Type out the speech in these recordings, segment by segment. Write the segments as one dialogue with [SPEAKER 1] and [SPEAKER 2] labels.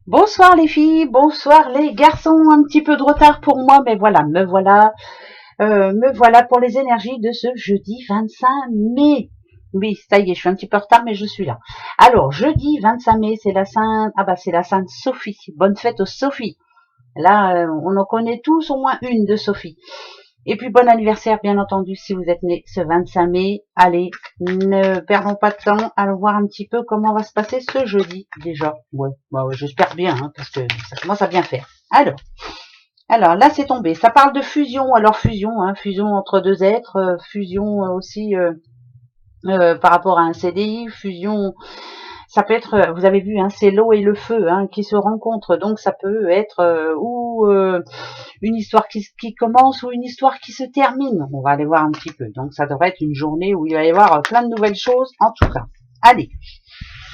[SPEAKER 1] Bonsoir les filles, bonsoir les garçons, un petit peu de retard pour moi, mais voilà, me voilà pour les énergies de ce jeudi 25 mai. Oui, ça y est, je suis un petit peu en retard, mais je suis là. Alors, jeudi 25 mai, c'est la Sainte, c'est la Sainte Sophie. Bonne fête aux Sophie. Là, on en connaît tous au moins une de Sophie. Et puis bon anniversaire, bien entendu, si vous êtes né ce 25 mai. Allez, ne perdons pas de temps, allons voir un petit peu comment va se passer ce jeudi déjà. Ouais, ouais, j'espère bien, hein, parce que ça commence à bien faire. Alors là c'est tombé. Ça parle de fusion. Alors fusion, hein, fusion entre deux êtres, fusion aussi par rapport à un CDI, fusion. Ça peut être, vous avez vu, hein, c'est l'eau et le feu hein, qui se rencontrent. Donc ça peut être une histoire qui commence ou une histoire qui se termine. On va aller voir un petit peu. Donc ça devrait être une journée où il va y avoir plein de nouvelles choses en tout cas. Allez,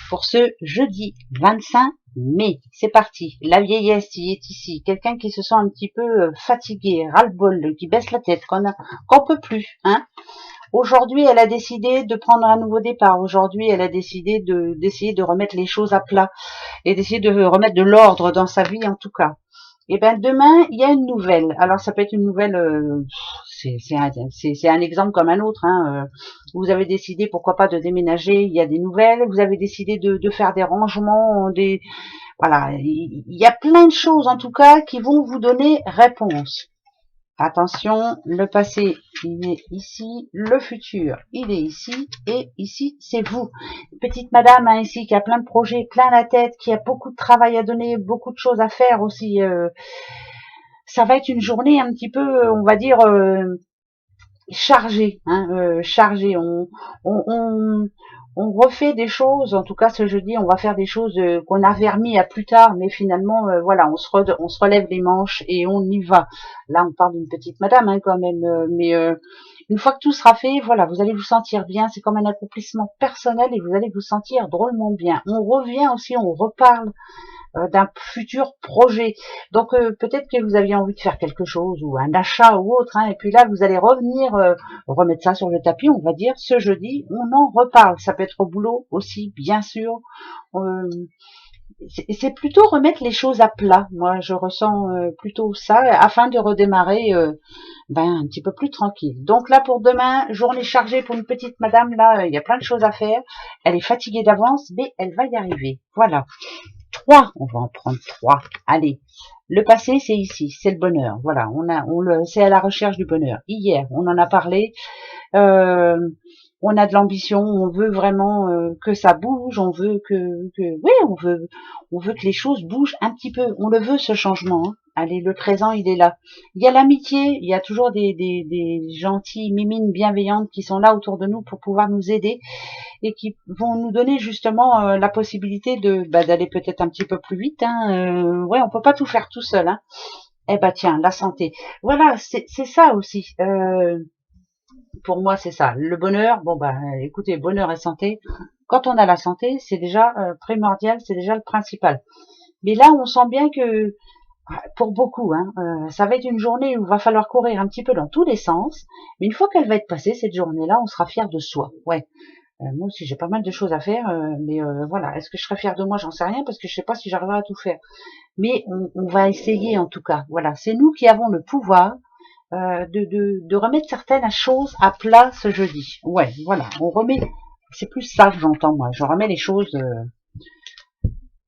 [SPEAKER 1] pour ce jeudi 25 mai, c'est parti. La vieillesse y est ici. Quelqu'un qui se sent un petit peu fatigué, ras-le-bol, qui baisse la tête, qu'on peut plus. Hein. Aujourd'hui, elle a décidé de prendre un nouveau départ. Aujourd'hui, elle a décidé d'essayer de remettre les choses à plat et d'essayer de remettre de l'ordre dans sa vie en tout cas. Et ben demain, il y a une nouvelle. Alors ça peut être une nouvelle, c'est un exemple comme un autre. Hein. Vous avez décidé, pourquoi pas, de déménager. Il y a des nouvelles. Vous avez décidé de faire des rangements, voilà. Il y a plein de choses en tout cas qui vont vous donner réponse. Attention, le passé, il est ici, le futur, il est ici, et ici, c'est vous. Petite madame hein, ici qui a plein de projets, plein la tête, qui a beaucoup de travail à donner, beaucoup de choses à faire aussi. Ça va être une journée un petit peu, on va dire, chargée. Hein, chargée. On refait des choses, en tout cas ce jeudi, on va faire des choses qu'on avait remis à plus tard, mais finalement, voilà, on se relève les manches et on y va. Là, on parle d'une petite madame hein, quand même, mais une fois que tout sera fait, voilà, vous allez vous sentir bien, c'est comme un accomplissement personnel et vous allez vous sentir drôlement bien. On revient aussi, on reparle d'un futur projet. Donc peut-être que vous aviez envie de faire quelque chose ou un achat ou autre, hein, et puis là vous allez revenir remettre ça sur le tapis, on va dire, ce jeudi, on en reparle. Ça peut être au boulot aussi, bien sûr. Euh, c'est plutôt remettre les choses à plat. Moi, je ressens plutôt ça, afin de redémarrer un petit peu plus tranquille. Donc là, pour demain, journée chargée pour une petite madame, là, il y a plein de choses à faire. Elle est fatiguée d'avance, mais elle va y arriver. Voilà. 3, on va en prendre 3. Allez, le passé, c'est ici, c'est le bonheur. Voilà, c'est à la recherche du bonheur. Hier, on en a parlé. Euh, on a de l'ambition, on veut vraiment que ça bouge, oui, on veut que les choses bougent un petit peu. On le veut ce changement. Hein. Allez, le présent, il est là. Il y a l'amitié, il y a toujours des gentils mimines bienveillantes qui sont là autour de nous pour pouvoir nous aider et qui vont nous donner justement la possibilité d'aller peut-être un petit peu plus vite. Hein. Ouais, on peut pas tout faire tout seul. Hein. Eh ben tiens, la santé. Voilà, c'est ça aussi. Pour moi, c'est ça. Le bonheur, bon bah écoutez, bonheur et santé. Quand on a la santé, c'est déjà primordial, c'est déjà le principal. Mais là, on sent bien que pour beaucoup, hein, ça va être une journée où il va falloir courir un petit peu dans tous les sens. Mais une fois qu'elle va être passée, cette journée-là, on sera fier de soi. Ouais. Moi aussi, j'ai pas mal de choses à faire, mais voilà. Est-ce que je serai fière de moi? J'en sais rien parce que je sais pas si j'arriverai à tout faire. Mais on va essayer en tout cas. Voilà, c'est nous qui avons le pouvoir de remettre certaines choses à plat ce jeudi. Ouais, voilà, on remet. C'est plus ça que j'entends moi. Je remets les choses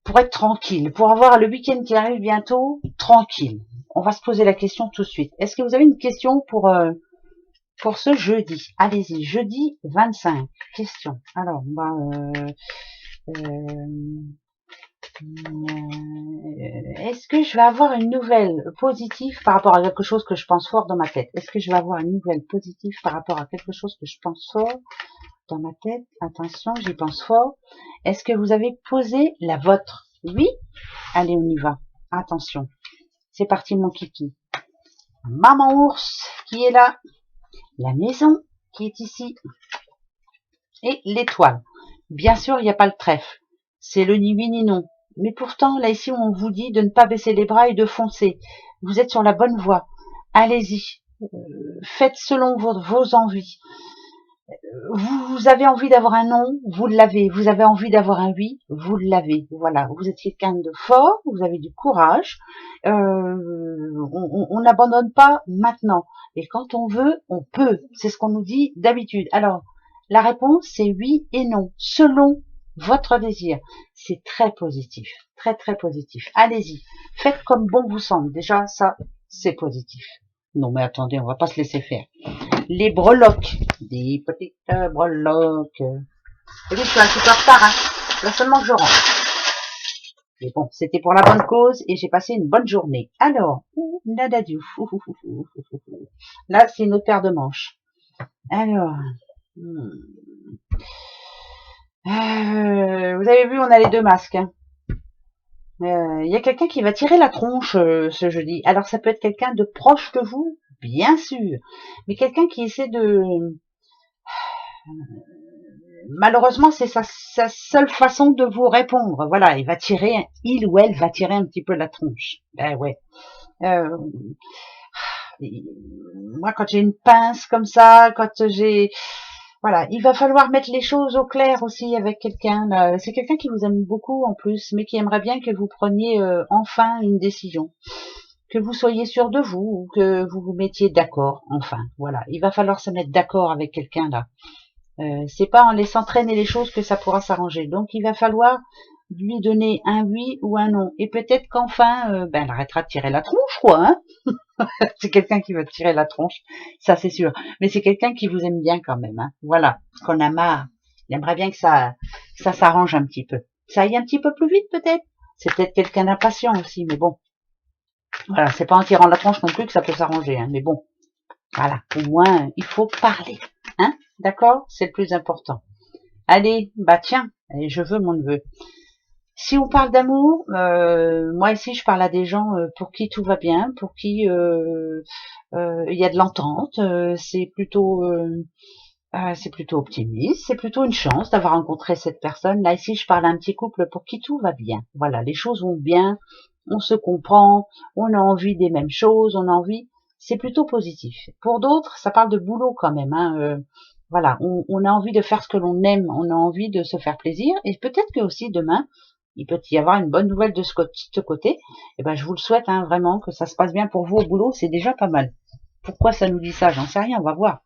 [SPEAKER 1] pour être tranquille, pour avoir le week-end qui arrive bientôt tranquille. On va se poser la question tout de suite. Est-ce que vous avez une question pour ce jeudi? Allez-y, jeudi 25. Question. Alors, est-ce que je vais avoir une nouvelle positive par rapport à quelque chose que je pense fort dans ma tête? Est-ce que je vais avoir une nouvelle positive par rapport à quelque chose que je pense fort dans ma tête? Attention, j'y pense fort. Est-ce que vous avez posé la vôtre? Oui? Allez, on y va. Attention. C'est parti, mon kiki. Maman ours qui est là. La maison qui est ici. Et l'étoile. Bien sûr, il n'y a pas le trèfle. C'est le ni oui ni non. Mais pourtant, là ici, on vous dit de ne pas baisser les bras et de foncer. Vous êtes sur la bonne voie. Allez-y. Faites selon vos envies. Vous avez envie d'avoir un non, vous l'avez. Vous avez envie d'avoir un oui, vous l'avez. Voilà, vous êtes quelqu'un de fort, vous avez du courage. On n'abandonne pas maintenant. Et quand on veut, on peut. C'est ce qu'on nous dit d'habitude. Alors, la réponse, c'est oui et non, selon votre désir. C'est très positif, très très positif. Allez-y, faites comme bon vous semble. Déjà, ça, c'est positif. Non mais attendez, on va pas se laisser faire. Les breloques, des petites breloques. Et oui, je suis un petit peu en retard, hein. Là seulement que je rentre. Mais bon, c'était pour la bonne cause et j'ai passé une bonne journée. Alors, nadadiou. Là, c'est une autre paire de manches. Alors, vous avez vu, on a les deux masques. Hein. Y a quelqu'un qui va tirer la tronche ce jeudi. Alors, ça peut être quelqu'un de proche de vous, bien sûr, mais quelqu'un qui essaie de malheureusement, c'est sa seule façon de vous répondre. Voilà, il ou elle va tirer un petit peu la tronche. Ben ouais. Euh, moi, quand j'ai une pince comme ça, voilà, il va falloir mettre les choses au clair aussi avec quelqu'un. C'est quelqu'un qui vous aime beaucoup en plus, mais qui aimerait bien que vous preniez enfin une décision. Que vous soyez sûr de vous, ou que vous vous mettiez d'accord, enfin. Voilà, il va falloir se mettre d'accord avec quelqu'un là. C'est pas en laissant traîner les choses que ça pourra s'arranger. Donc il va falloir lui donner un oui ou un non. Et peut-être qu'enfin, elle arrêtera de tirer la tronche, quoi. Hein. C'est quelqu'un qui va tirer la tronche, ça c'est sûr. Mais c'est quelqu'un qui vous aime bien quand même. Hein. Voilà, qu'on a marre. Il aimerait bien que ça s'arrange un petit peu. Ça aille un petit peu plus vite peut-être. C'est peut-être quelqu'un d'impatient aussi, mais bon. Voilà, c'est pas en tirant la tronche non plus que ça peut s'arranger. Hein. Mais bon, voilà, au moins il faut parler. Hein, d'accord, c'est le plus important. Allez, bah tiens, je veux mon neveu. Si on parle d'amour, moi ici je parle à des gens pour qui tout va bien, pour qui il y a de l'entente, c'est plutôt optimiste, c'est plutôt une chance d'avoir rencontré cette personne. Là ici je parle à un petit couple pour qui tout va bien. Voilà, les choses vont bien, on se comprend, on a envie des mêmes choses, on a envie, c'est plutôt positif. Pour d'autres, ça parle de boulot quand même. Hein, voilà, on a envie de faire ce que l'on aime, on a envie de se faire plaisir, et peut-être que aussi demain, il peut y avoir une bonne nouvelle de ce côté. Et ben, je vous le souhaite hein, vraiment que ça se passe bien pour vous au boulot, c'est déjà pas mal. Pourquoi ça nous dit ça? J'en sais rien, on va voir.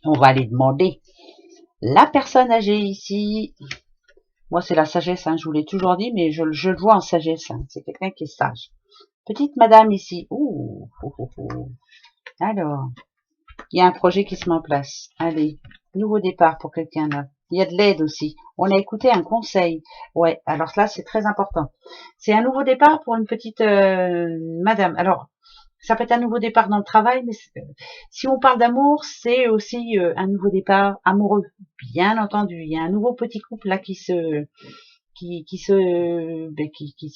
[SPEAKER 1] On va aller demander. La personne âgée ici, moi c'est la sagesse, hein, je vous l'ai toujours dit, mais je le vois en sagesse. Hein, c'est quelqu'un qui est sage. Petite madame ici. Ouh, Alors, il y a un projet qui se met en place. Allez, nouveau départ pour quelqu'un là. Il y a de l'aide aussi. On a écouté un conseil. Ouais, alors là, c'est très important. C'est un nouveau départ pour une petite madame. Alors, ça peut être un nouveau départ dans le travail, mais si on parle d'amour, c'est aussi un nouveau départ amoureux. Bien entendu, il y a un nouveau petit couple là qui se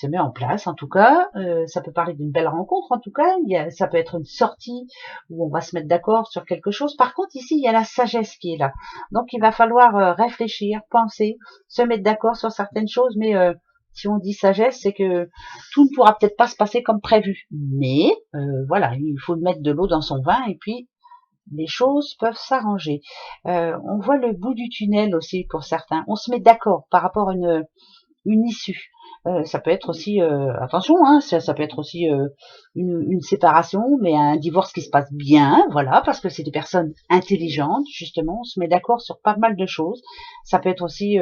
[SPEAKER 1] met en place en tout cas. Ça peut parler d'une belle rencontre en tout cas. Ça peut être une sortie où on va se mettre d'accord sur quelque chose. Par contre ici il y a la sagesse qui est là. Donc il va falloir réfléchir, penser, se mettre d'accord sur certaines choses. Mais si on dit sagesse, c'est que tout ne pourra peut-être pas se passer comme prévu. Mais voilà, il faut mettre de l'eau dans son vin et puis les choses peuvent s'arranger. On voit le bout du tunnel aussi pour certains. On se met d'accord par rapport à une issue. Ça peut être aussi, attention, hein, ça peut être aussi une séparation, mais un divorce qui se passe bien, voilà, parce que c'est des personnes intelligentes, justement, on se met d'accord sur pas mal de choses. Ça peut être aussi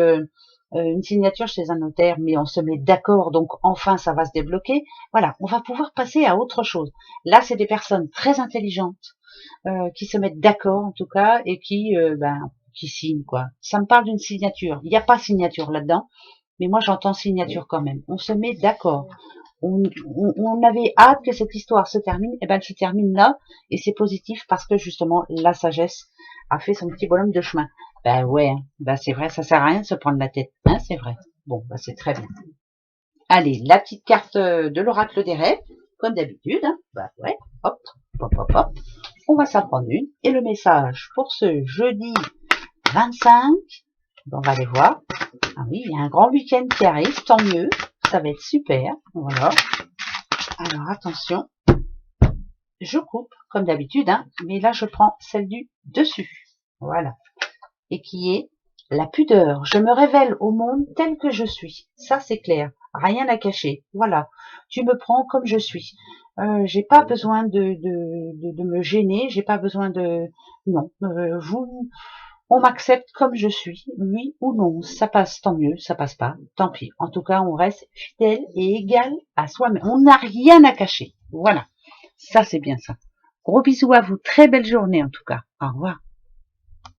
[SPEAKER 1] une signature chez un notaire, mais on se met d'accord, donc enfin ça va se débloquer. Voilà, on va pouvoir passer à autre chose. Là, c'est des personnes très intelligentes qui se mettent d'accord en tout cas et qui signent quoi. Ça me parle d'une signature. Il n'y a pas signature là-dedans. Mais moi, j'entends signature quand même. On se met d'accord. On avait hâte que cette histoire se termine. Et ben, elle se termine là. Et c'est positif parce que justement, la sagesse a fait son petit bonhomme de chemin. Ben ouais, ben c'est vrai, ça sert à rien de se prendre la tête. Hein, c'est vrai. Bon, ben c'est très bien. Allez, la petite carte de l'oracle des rêves, comme d'habitude. Hein. Ben ouais, hop, hop, hop, hop. On va s'en prendre une. Et le message pour ce jeudi 25. On va aller voir. Ah oui, il y a un grand week-end qui arrive, tant mieux. Ça va être super. Voilà. Alors attention, je coupe comme d'habitude, hein, mais là je prends celle du dessus. Voilà. Et qui est la pudeur. Je me révèle au monde tel que je suis. Ça, c'est clair. Rien à cacher. Voilà. Tu me prends comme je suis. J'ai pas besoin de me gêner. J'ai pas besoin de... Non. On m'accepte comme je suis. Oui ou non. Ça passe, tant mieux. Ça passe pas. Tant pis. En tout cas, on reste fidèle et égal à soi-même. On n'a rien à cacher. Voilà. Ça, c'est bien ça. Gros bisous à vous. Très belle journée, en tout cas. Au revoir.